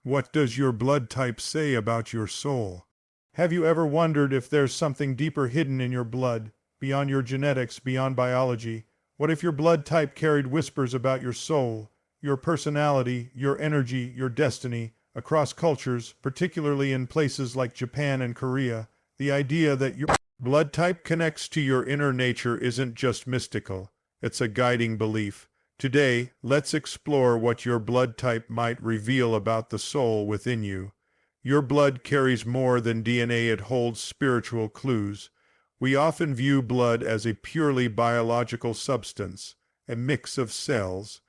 What does your blood type say about your soul? Have you ever wondered if there's something deeper hidden in your blood, beyond your genetics, beyond biology? What if your blood type carried whispers about your soul, your personality, your energy, your destiny? Across cultures, particularly in places like Japan and Korea, the idea that your blood type connects to your inner nature isn't just mystical, it's a guiding belief. Today, let's explore what your blood type might reveal about the soul within you. Your blood carries more than DNA, it holds spiritual clues. We often view blood as a purely biological substance, a mix of cells,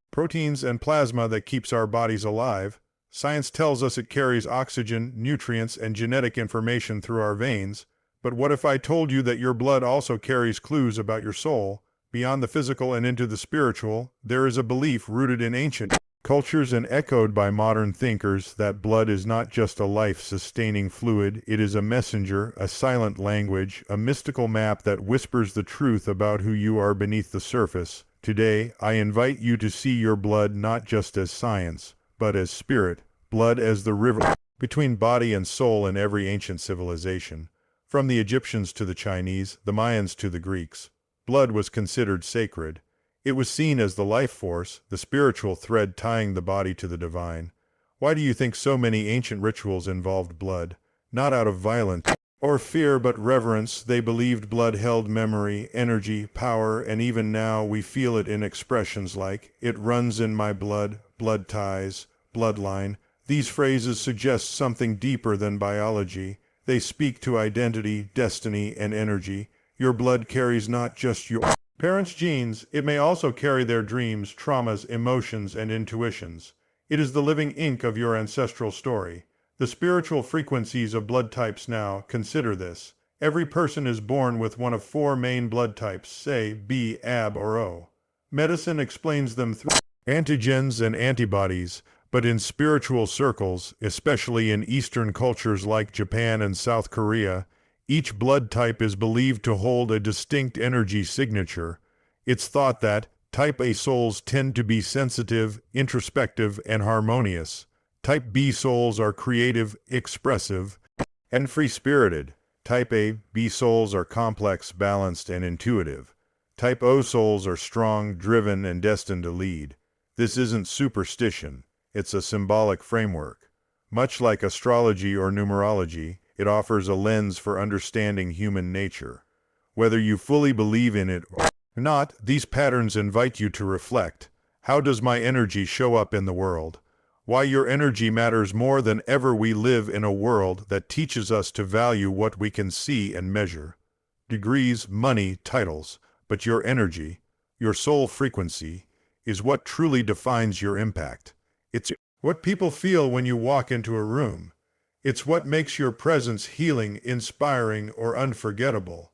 proteins, and plasma that keeps our bodies alive. Science tells us it carries oxygen, nutrients, and genetic information through our veins. But what if I told you that your blood also carries clues about your soul? Beyond the physical and into the spiritual, there is a belief rooted in ancient cultures and echoed by modern thinkers that blood is not just a life-sustaining fluid, it is a messenger, a silent language, a mystical map that whispers the truth about who you are beneath the surface. Today, I invite you to see your blood not just as science, but as spirit, blood as the river between body and soul in every ancient civilization. From the Egyptians to the Chinese, the Mayans to the Greeks, blood was considered sacred. It was seen as the life force, the spiritual thread tying the body to the divine. Why do you think so many ancient rituals involved blood? Not out of violence or fear, but reverence. They believed blood held memory, energy, power, and even now we feel it in expressions like, "It runs in my blood," "blood ties," "bloodline." These phrases suggest something deeper than biology. They speak to identity, destiny, and energy. Your blood carries not just your parents' genes, it may also carry their dreams, traumas, emotions, and intuitions. It is the living ink of your ancestral story. The spiritual frequencies of blood types now, consider this. Every person is born with one of four main blood types, say B, AB, or O. Medicine explains them through antigens and antibodies, but in spiritual circles, especially in Eastern cultures like Japan and South Korea, each blood type is believed to hold a distinct energy signature. It's thought that Type A souls tend to be sensitive, introspective, and harmonious. Type B souls are creative, expressive, and free-spirited. Type A, B souls are complex, balanced, and intuitive. Type O souls are strong, driven, and destined to lead. This isn't superstition. It's a symbolic framework. Much like astrology or numerology, it offers a lens for understanding human nature. Whether you fully believe in it or not, these patterns invite you to reflect. How does my energy show up in the world? Why your energy matters more than ever. We live in a world that teaches us to value what we can see and measure. Degrees, money, titles, but your energy, your soul frequency, is what truly defines your impact. It's what people feel when you walk into a room. It's what makes your presence healing, inspiring, or unforgettable.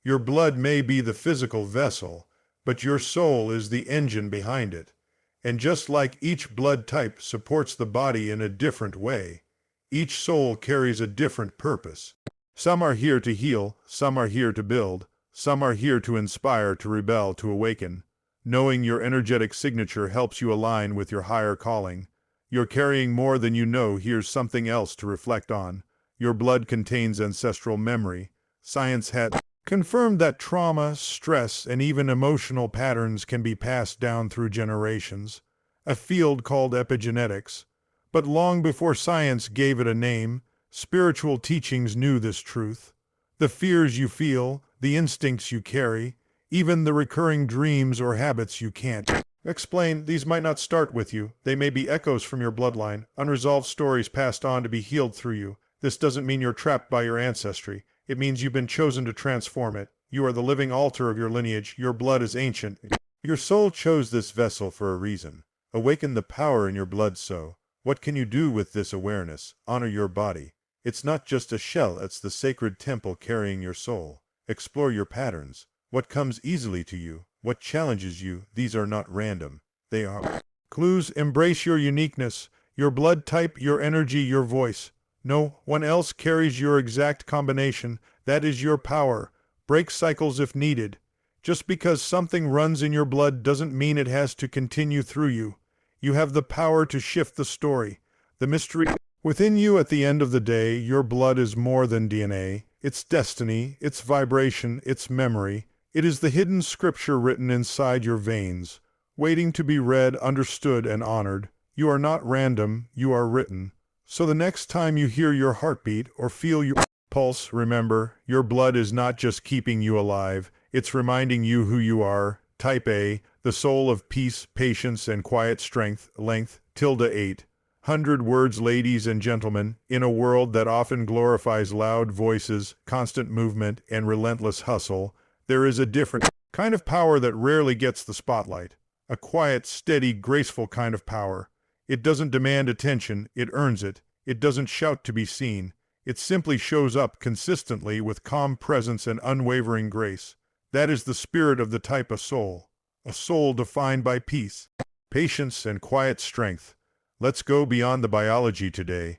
Your blood may be the physical vessel, but your soul is the engine behind it. And just like each blood type supports the body in a different way, each soul carries a different purpose. Some are here to heal, some are here to build, some are here to inspire, to rebel, to awaken. Knowing your energetic signature helps you align with your higher calling. You're carrying more than you know. Here's something else to reflect on. Your blood contains ancestral memory. Science has confirmed that trauma, stress, and even emotional patterns can be passed down through generations, a field called epigenetics. But long before science gave it a name, spiritual teachings knew this truth. The fears you feel, the instincts you carry, even the recurring dreams or habits you can't explain, these might not start with you. They may be echoes from your bloodline, unresolved stories passed on to be healed through you. This doesn't mean you're trapped by your ancestry. It means you've been chosen to transform it. You are the living altar of your lineage. Your blood is ancient. Your soul chose this vessel for a reason. Awaken the power in your blood. So, what can you do with this awareness? Honor your body. It's not just a shell, it's the sacred temple carrying your soul. Explore your patterns. What comes easily to you? What challenges you? These are not random. They are clues. Embrace your uniqueness, your blood type, your energy, your voice. No one else carries your exact combination. That is your power. Break cycles if needed. Just because something runs in your blood doesn't mean it has to continue through you. You have the power to shift the story. The mystery within you. At the end of the day, your blood is more than DNA. It's destiny, it's vibration, it's memory. It is the hidden scripture written inside your veins, waiting to be read, understood, and honored. You are not random, you are written. So the next time you hear your heartbeat or feel your pulse, remember, your blood is not just keeping you alive, it's reminding you who you are. Type A, the soul of peace, patience, and quiet strength, length, tilde 800 words. Ladies and gentlemen, in a world that often glorifies loud voices, constant movement, and relentless hustle, there is a different kind of power that rarely gets the spotlight. A quiet, steady, graceful kind of power. It doesn't demand attention, it earns it. It doesn't shout to be seen. It simply shows up consistently with calm presence and unwavering grace. That is the spirit of the type of soul. A soul defined by peace, patience, and quiet strength. Let's go beyond the biology today.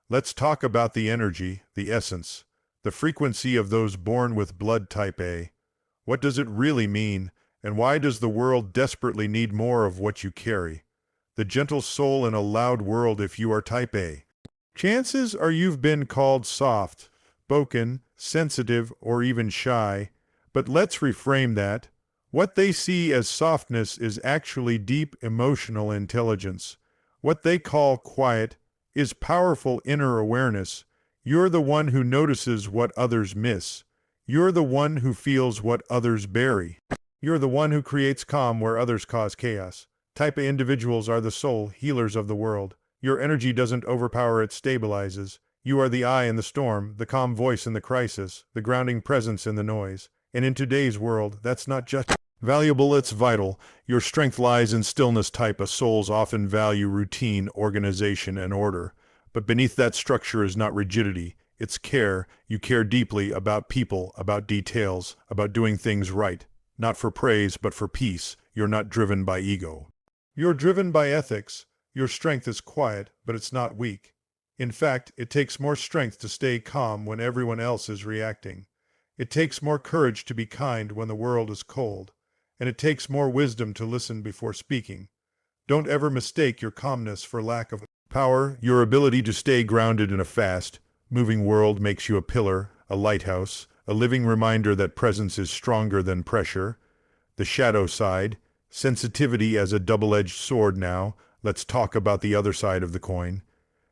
Let's talk about the energy, the essence, the frequency of those born with blood type A. What does it really mean, and why does the world desperately need more of what you carry? The gentle soul in a loud world. If you are type A, chances are you've been called soft, spoken, sensitive, or even shy. But let's reframe that. What they see as softness is actually deep emotional intelligence. What they call quiet is powerful inner awareness. You're the one who notices what others miss. You're the one who feels what others bury. You're the one who creates calm where others cause chaos. Type A individuals are the soul healers of the world. Your energy doesn't overpower, it stabilizes. You are the eye in the storm, the calm voice in the crisis, the grounding presence in the noise. And in today's world, that's not just valuable, it's vital. Your strength lies in stillness. Type A souls often value routine, organization, and order. But beneath that structure is not rigidity, it's care. You care deeply about people, about details, about doing things right. Not for praise, but for peace. You're not driven by ego. You're driven by ethics. Your strength is quiet, but it's not weak. In fact, it takes more strength to stay calm when everyone else is reacting. It takes more courage to be kind when the world is cold. And it takes more wisdom to listen before speaking. Don't ever mistake your calmness for lack of power. Your ability to stay grounded in a fast, moving world makes you a pillar, a lighthouse, a living reminder that presence is stronger than pressure. The shadow side, sensitivity as a double-edged sword. Now, let's talk about the other side of the coin.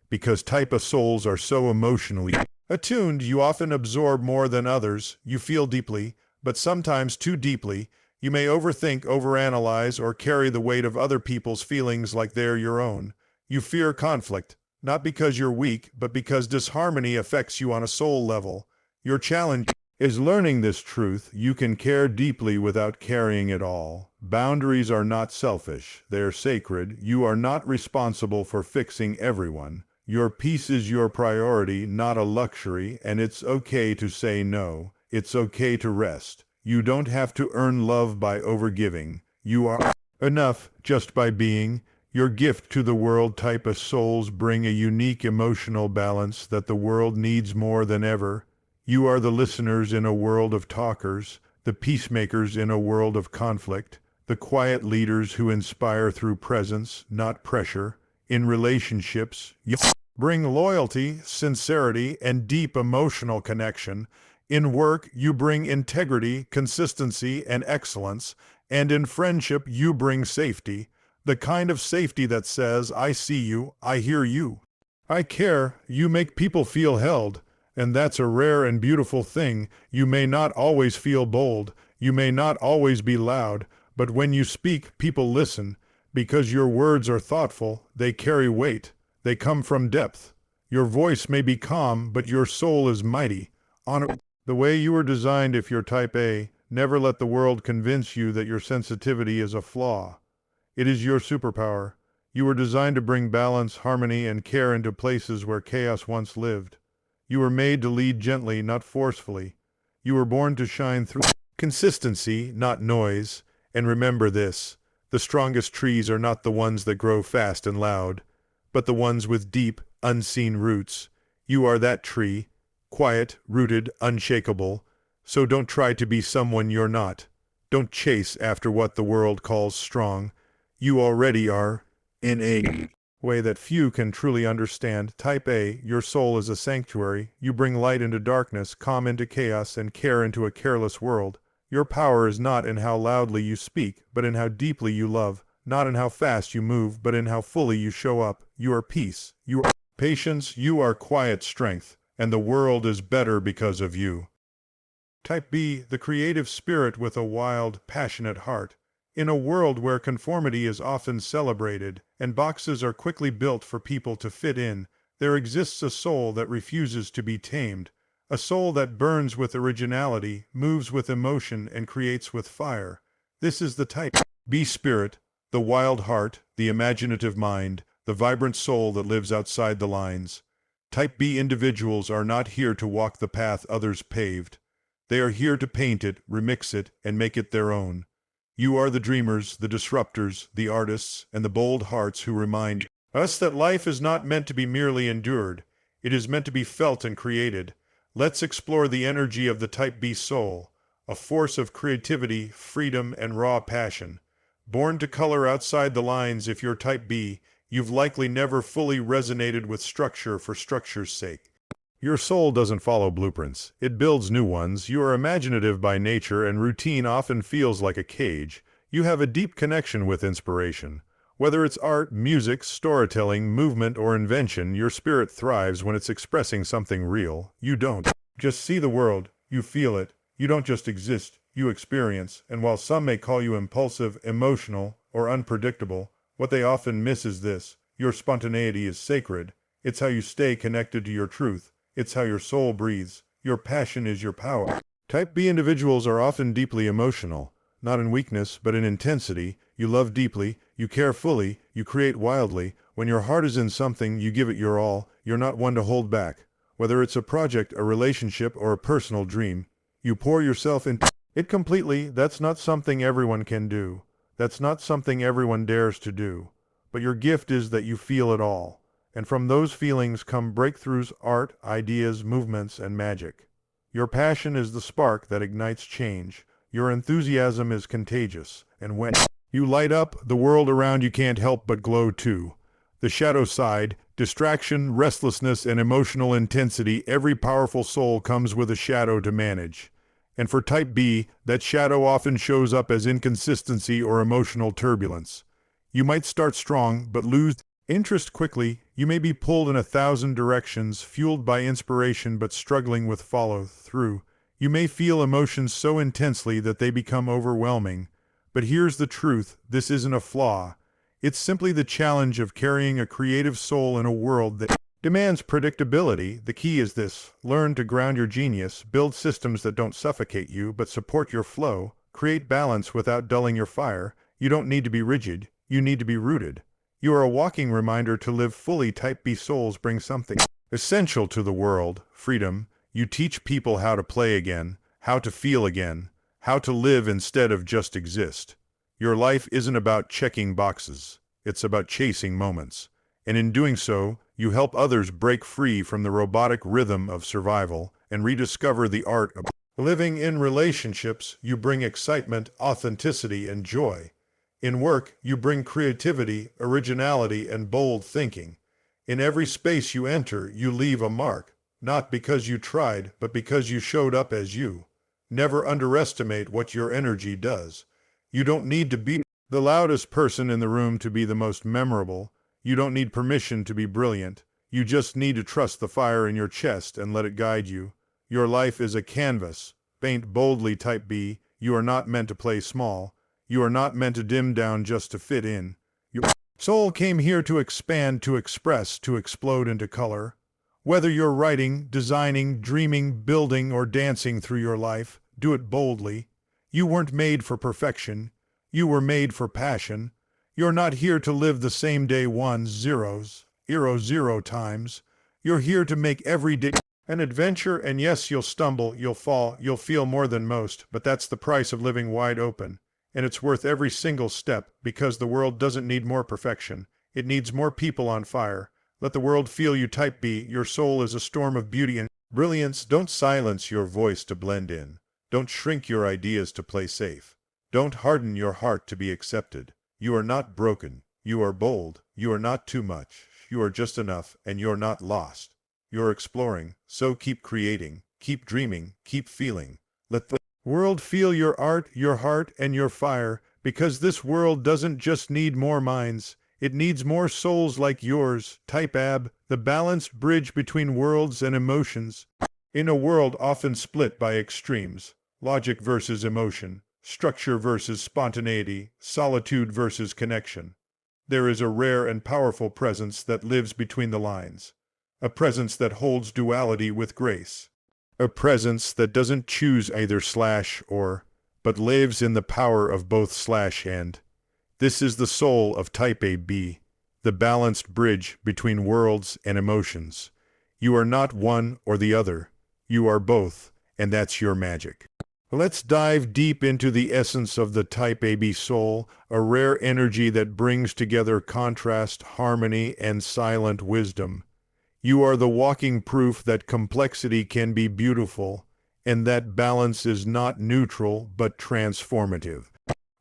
Because type of souls are so emotionally attuned, you often absorb more than others. You feel deeply, but sometimes too deeply. You may overthink, overanalyze, or carry the weight of other people's feelings like they're your own. You fear conflict, not because you're weak, but because disharmony affects you on a soul level. Your challenge is learning this truth. You can care deeply without carrying it all. Boundaries are not selfish, they're sacred. You are not responsible for fixing everyone. Your peace is your priority, not a luxury, and it's okay to say no. It's okay to rest. You don't have to earn love by overgiving. You are enough just by being. Your gift to the world. Type of souls bring a unique emotional balance that the world needs more than ever. You are the listeners in a world of talkers, the peacemakers in a world of conflict, the quiet leaders who inspire through presence, not pressure. In relationships, you bring loyalty, sincerity, and deep emotional connection. In work, you bring integrity, consistency, and excellence. And in friendship, you bring safety. The kind of safety that says, I see you, I hear you, I care. You make people feel held. And that's a rare and beautiful thing. You may not always feel bold. You may not always be loud. But when you speak, people listen. Because your words are thoughtful, they carry weight. They come from depth. Your voice may be calm, but your soul is mighty. Honor the way you were designed. If you're type A, never let the world convince you that your sensitivity is a flaw. It is your superpower. You were designed to bring balance, harmony, and care into places where chaos once lived. You were made to lead gently, not forcefully. You were born to shine through consistency, not noise. And remember this. The strongest trees are not the ones that grow fast and loud, but the ones with deep, unseen roots. You are that tree, quiet, rooted, unshakable. So don't try to be someone you're not. Don't chase after what the world calls strong. You already are innate. way that few can truly understand. Type A, your soul is a sanctuary. You bring light into darkness, calm into chaos, and care into a careless world. Your power is not in how loudly you speak, but in how deeply you love. Not in how fast you move, but in how fully you show up. You are peace. You are patience. You are quiet strength. And the world is better because of you. Type B, the creative spirit with a wild, passionate heart. In a world where conformity is often celebrated, and boxes are quickly built for people to fit in, there exists a soul that refuses to be tamed. A soul that burns with originality, moves with emotion, and creates with fire. This is the Type B spirit, the wild heart, the imaginative mind, the vibrant soul that lives outside the lines. Type B individuals are not here to walk the path others paved. They are here to paint it, remix it, and make it their own. You are the dreamers, the disruptors, the artists, and the bold hearts who remind us that life is not meant to be merely endured. It is meant to be felt and created. Let's explore the energy of the Type B soul, a force of creativity, freedom, and raw passion. Born to color outside the lines, if you're Type B, you've likely never fully resonated with structure for structure's sake. Your soul doesn't follow blueprints. It builds new ones. You are imaginative by nature, and routine often feels like a cage. You have a deep connection with inspiration. Whether it's art, music, storytelling, movement, or invention, your spirit thrives when it's expressing something real. You don't just see the world, you feel it. You don't just exist, you experience. And while some may call you impulsive, emotional, or unpredictable, what they often miss is this: your spontaneity is sacred. It's how you stay connected to your truth. It's how your soul breathes. Your passion is your power. Type B individuals are often deeply emotional, not in weakness, but in intensity. You love deeply, you care fully, you create wildly. When your heart is in something, you give it your all. You're not one to hold back. Whether it's a project, a relationship, or a personal dream, you pour yourself into it completely. That's not something everyone can do. That's not something everyone dares to do. But your gift is that you feel it all. And from those feelings come breakthroughs, art, ideas, movements, and magic. Your passion is the spark that ignites change. Your enthusiasm is contagious. And when you light up, the world around you can't help but glow too. The shadow side, distraction, restlessness, and emotional intensity, every powerful soul comes with a shadow to manage. And for Type B, that shadow often shows up as inconsistency or emotional turbulence. You might start strong, but lose interest quickly. You may be pulled in 1,000 directions, fueled by inspiration but struggling with follow-through. You may feel emotions so intensely that they become overwhelming. But here's the truth: this isn't a flaw. It's simply the challenge of carrying a creative soul in a world that demands predictability. The key is this: learn to ground your genius, build systems that don't suffocate you but support your flow, create balance without dulling your fire. You don't need to be rigid, you need to be rooted. You are a walking reminder to live fully. Type B souls bring something essential to the world: freedom. You teach people how to play again, how to feel again, how to live instead of just exist. Your life isn't about checking boxes, it's about chasing moments. And in doing so, you help others break free from the robotic rhythm of survival and rediscover the art of living. In relationships, you bring excitement, authenticity, and joy. In work, you bring creativity, originality, and bold thinking. In every space you enter, you leave a mark, not because you tried, but because you showed up as you. Never underestimate what your energy does. You don't need to be the loudest person in the room to be the most memorable. You don't need permission to be brilliant. You just need to trust the fire in your chest and let it guide you. Your life is a canvas. Paint boldly, Type B. You are not meant to play small. You are not meant to dim down just to fit in. Your soul came here to expand, to express, to explode into color. Whether you're writing, designing, dreaming, building, or dancing through your life, do it boldly. You weren't made for perfection. You were made for passion. You're not here to live the same day ones, zeros, zero times. You're here to make every day an adventure, and yes, you'll stumble, you'll fall, you'll feel more than most, but that's the price of living wide open. And it's worth every single step, because the world doesn't need more perfection. It needs more people on fire. Let the world feel you, Type B. Your soul is a storm of beauty and brilliance. Don't silence your voice to blend in. Don't shrink your ideas to play safe. Don't harden your heart to be accepted. You are not broken. You are bold. You are not too much. You are just enough, and you're not lost. You're exploring, so keep creating, keep dreaming, keep feeling. Let the world feel your art, your heart, and your fire, because this world doesn't just need more minds. It needs more souls like yours. Type AB, the balanced bridge between worlds and emotions. In a world often split by extremes, logic versus emotion, structure versus spontaneity, solitude versus connection, there is a rare and powerful presence that lives between the lines. A presence that holds duality with grace. A presence that doesn't choose either slash or, but lives in the power of both slash and. This is the soul of Type AB, the balanced bridge between worlds and emotions. You are not one or the other. You are both, and that's your magic. Let's dive deep into the essence of the Type AB soul, a rare energy that brings together contrast, harmony, and silent wisdom. You are the walking proof that complexity can be beautiful, and that balance is not neutral but transformative.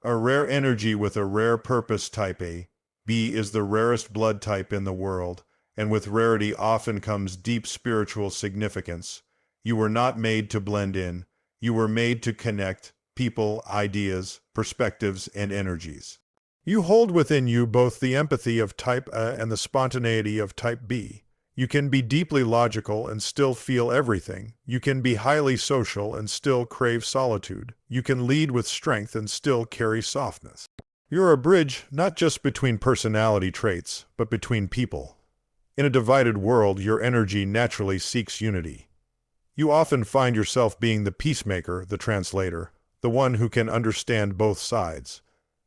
A rare energy with a rare purpose. Type A. B is the rarest blood type in the world, and with rarity often comes deep spiritual significance. You were not made to blend in. You were made to connect people, ideas, perspectives, and energies. You hold within you both the empathy of Type A and the spontaneity of Type B. You can be deeply logical and still feel everything. You can be highly social and still crave solitude. You can lead with strength and still carry softness. You're a bridge not just between personality traits, but between people. In a divided world, your energy naturally seeks unity. You often find yourself being the peacemaker, the translator, the one who can understand both sides,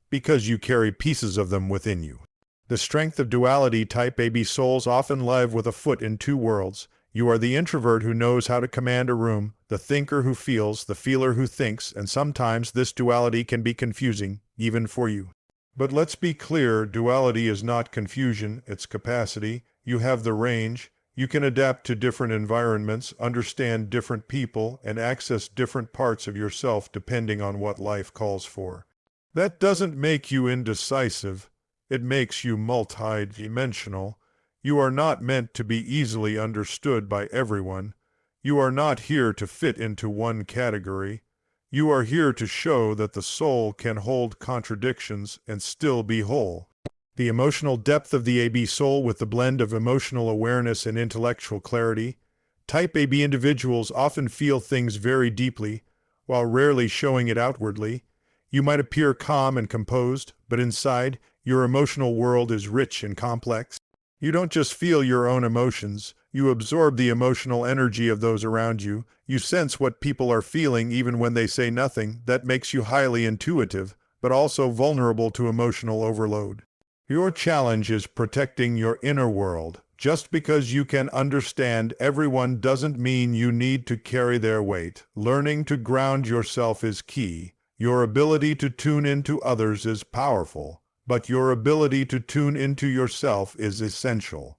because you carry pieces of them within you. The strength of duality. Type AB souls often live with a foot in two worlds. You are the introvert who knows how to command a room, the thinker who feels, the feeler who thinks, and sometimes this duality can be confusing, even for you. But let's be clear, duality is not confusion, it's capacity. You have the range. You can adapt to different environments, understand different people, and access different parts of yourself depending on what life calls for. That doesn't make you indecisive. It makes you multi-dimensional. You are not meant to be easily understood by everyone. You are not here to fit into one category. You are here to show that the soul can hold contradictions and still be whole. The emotional depth of the AB soul with the blend of emotional awareness and intellectual clarity. Type AB individuals often feel things very deeply, while rarely showing it outwardly. You might appear calm and composed, but inside, your emotional world is rich and complex. You don't just feel your own emotions, you absorb the emotional energy of those around you. You sense what people are feeling even when they say nothing. That makes you highly intuitive, but also vulnerable to emotional overload. Your challenge is protecting your inner world. Just because you can understand everyone doesn't mean you need to carry their weight. Learning to ground yourself is key. Your ability to tune into others is powerful, but your ability to tune into yourself is essential.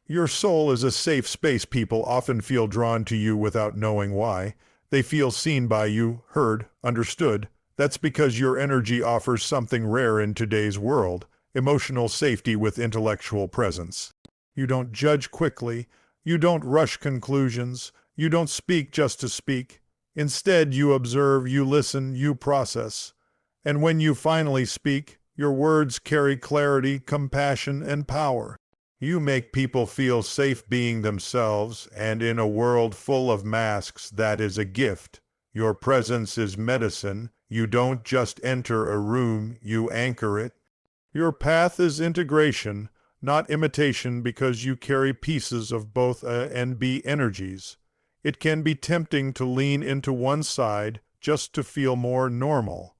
Your soul is a safe space. People often feel drawn to you without knowing why. They feel seen by you, heard, understood. That's because your energy offers something rare in today's world. Emotional safety with intellectual presence. You don't judge quickly. You don't rush conclusions. You don't speak just to speak. Instead, you observe, you listen, you process. And when you finally speak, your words carry clarity, compassion, and power. You make people feel safe being themselves, and in a world full of masks, that is a gift. Your presence is medicine. You don't just enter a room, you anchor it. Your path is integration, not imitation, because you carry pieces of both A and B energies. It can be tempting to lean into one side just to feel more normal.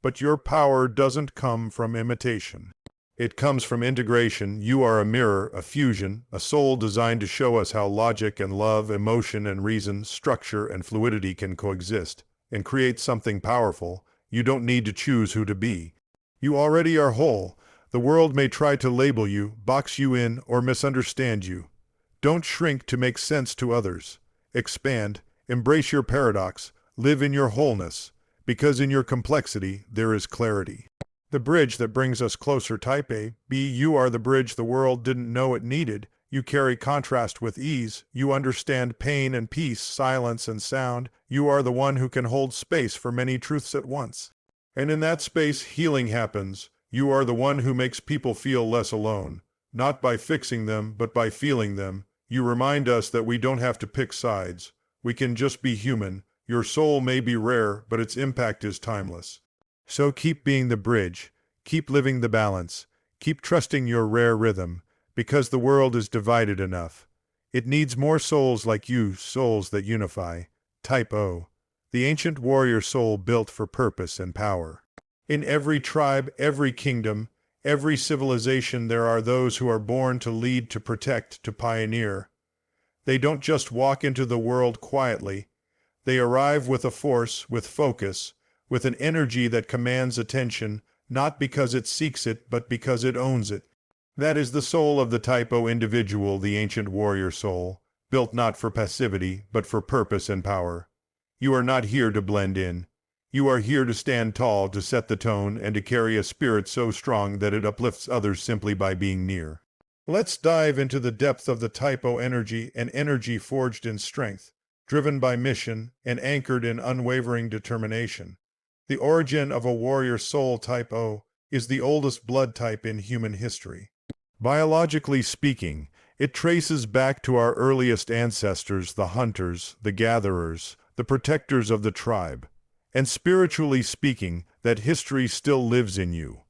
But your power doesn't come from imitation. It comes from integration. You are a mirror, a fusion, a soul designed to show us how logic and love, emotion and reason, structure and fluidity can coexist and create something powerful. You don't need to choose who to be. You already are whole. The world may try to label you, box you in, or misunderstand you. Don't shrink to make sense to others. Expand, embrace your paradox, live in your wholeness, because in your complexity there is clarity. The bridge that brings us closer. Type A. B. You are the bridge the world didn't know it needed. You carry contrast with ease. You understand pain and peace, silence and sound. You are the one who can hold space for many truths at once. And in that space, healing happens. You are the one who makes people feel less alone. Not by fixing them, but by feeling them. You remind us that we don't have to pick sides. We can just be human. Your soul may be rare, but its impact is timeless. So keep being the bridge. Keep living the balance. Keep trusting your rare rhythm, because the world is divided enough. It needs more souls like you, souls that unify. Type O. The ancient warrior soul built for purpose and power. In every tribe, every kingdom, every civilization, there are those who are born to lead, to protect, to pioneer. They don't just walk into the world quietly. They arrive with a force, with focus, with an energy that commands attention, not because it seeks it, but because it owns it. That is the soul of the Type O individual, the ancient warrior soul, built not for passivity, but for purpose and power. You are not here to blend in. You are here to stand tall, to set the tone, and to carry a spirit so strong that it uplifts others simply by being near. Let's dive into the depth of the Type O energy, an energy forged in strength, driven by mission, and anchored in unwavering determination. The origin of a warrior soul. Type O is the oldest blood type in human history. Biologically speaking, it traces back to our earliest ancestors, the hunters, the gatherers, the protectors of the tribe. And spiritually speaking, that history still lives in you.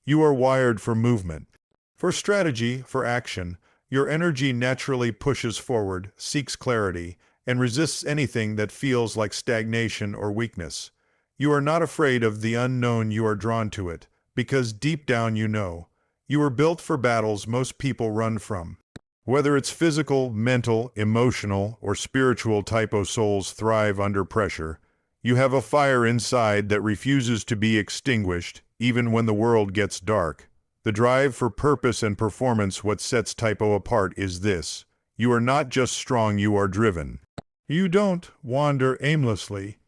You are wired for movement, for strategy, for action. Your energy naturally pushes forward, seeks clarity, and resists anything that feels like stagnation or weakness. You are not afraid of the unknown. You are drawn to it, because deep down you know. You are built for battles most people run from. Whether it's physical, mental, emotional, or spiritual, Type O souls thrive under pressure. You have a fire inside that refuses to be extinguished, even when the world gets dark. The drive for purpose and performance. What sets Type O apart is this: you are not just strong, you are driven. You don't wander aimlessly.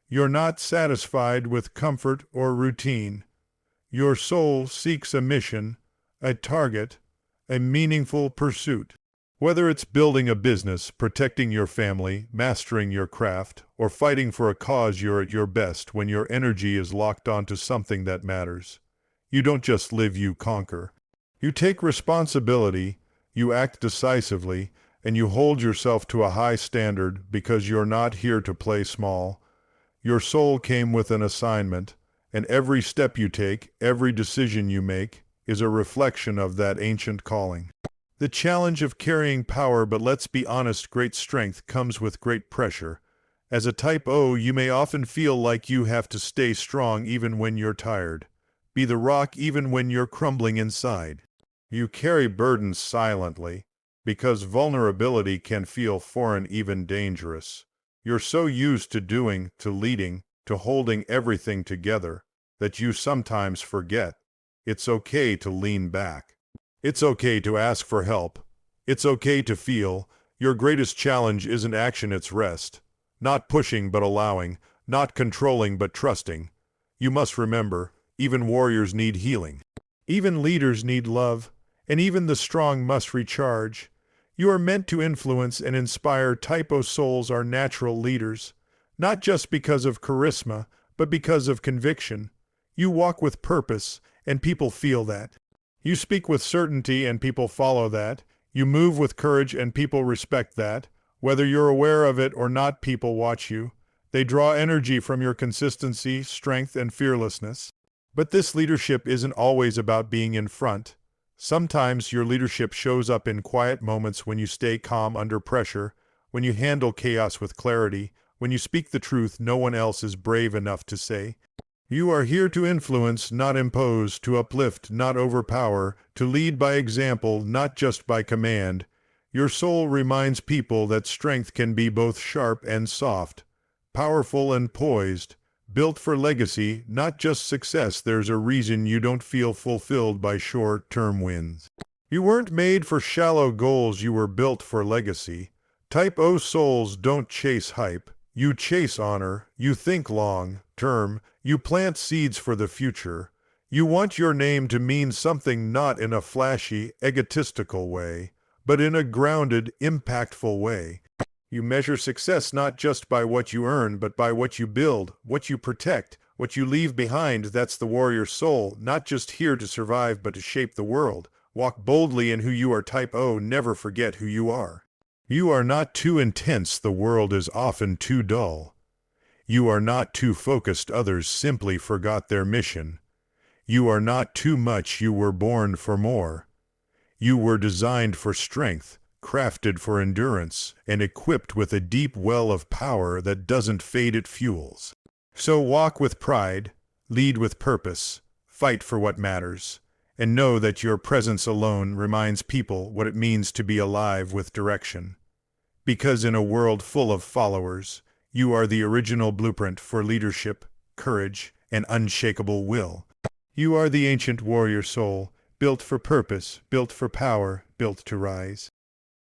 You're not satisfied with comfort or routine. Your soul seeks a mission, a target, a meaningful pursuit. Whether it's building a business, protecting your family, mastering your craft, or fighting for a cause, you're at your best when your energy is locked onto something that matters. You don't just live, you conquer. You take responsibility, you act decisively, and you hold yourself to a high standard because you're not here to play small. Your soul came with an assignment, and every step you take, every decision you make, is a reflection of that ancient calling. The challenge of carrying power, but let's be honest, great strength comes with great pressure. As a Type O, you may often feel like you have to stay strong even when you're tired. Be the rock even when you're crumbling inside. You carry burdens silently, because vulnerability can feel foreign, even dangerous. You're so used to doing, to leading, to holding everything together, that you sometimes forget. It's okay to lean back. It's okay to ask for help. It's okay to feel. Your greatest challenge isn't action, it's rest. Not pushing but allowing, not controlling but trusting. You must remember, even warriors need healing. Even leaders need love, and even the strong must recharge. You are meant to influence and inspire. Type O souls are natural leaders, not just because of charisma, but because of conviction. You walk with purpose, and people feel that. You speak with certainty and people follow that. You move with courage and people respect that. Whether you're aware of it or not, people watch you. They draw energy from your consistency, strength, and fearlessness. But this leadership isn't always about being in front. Sometimes your leadership shows up in quiet moments, when you stay calm under pressure, when you handle chaos with clarity, when you speak the truth no one else is brave enough to say. You are here to influence, not impose, to uplift, not overpower, to lead by example, not just by command. Your soul reminds people that strength can be both sharp and soft, powerful and poised, built for legacy, not just success. There's a reason you don't feel fulfilled by short-term wins. You weren't made for shallow goals, you were built for legacy. Type O souls don't chase hype. You chase honor, you think long-term, you plant seeds for the future. You want your name to mean something not in a flashy, egotistical way, but in a grounded, impactful way. You measure success not just by what you earn, but by what you build, what you protect, what you leave behind. That's the warrior soul, not just here to survive, but to shape the world. Walk boldly in who you are. Type O, never forget who you are. You are not too intense, the world is often too dull. You are not too focused, others simply forgot their mission. You are not too much, you were born for more. You were designed for strength, crafted for endurance, and equipped with a deep well of power that doesn't fade, it fuels. So walk with pride, lead with purpose, fight for what matters, and know that your presence alone reminds people what it means to be alive with direction. Because in a world full of followers, you are the original blueprint for leadership, courage, and unshakable will. You are the ancient warrior soul, built for purpose, built for power, built to rise.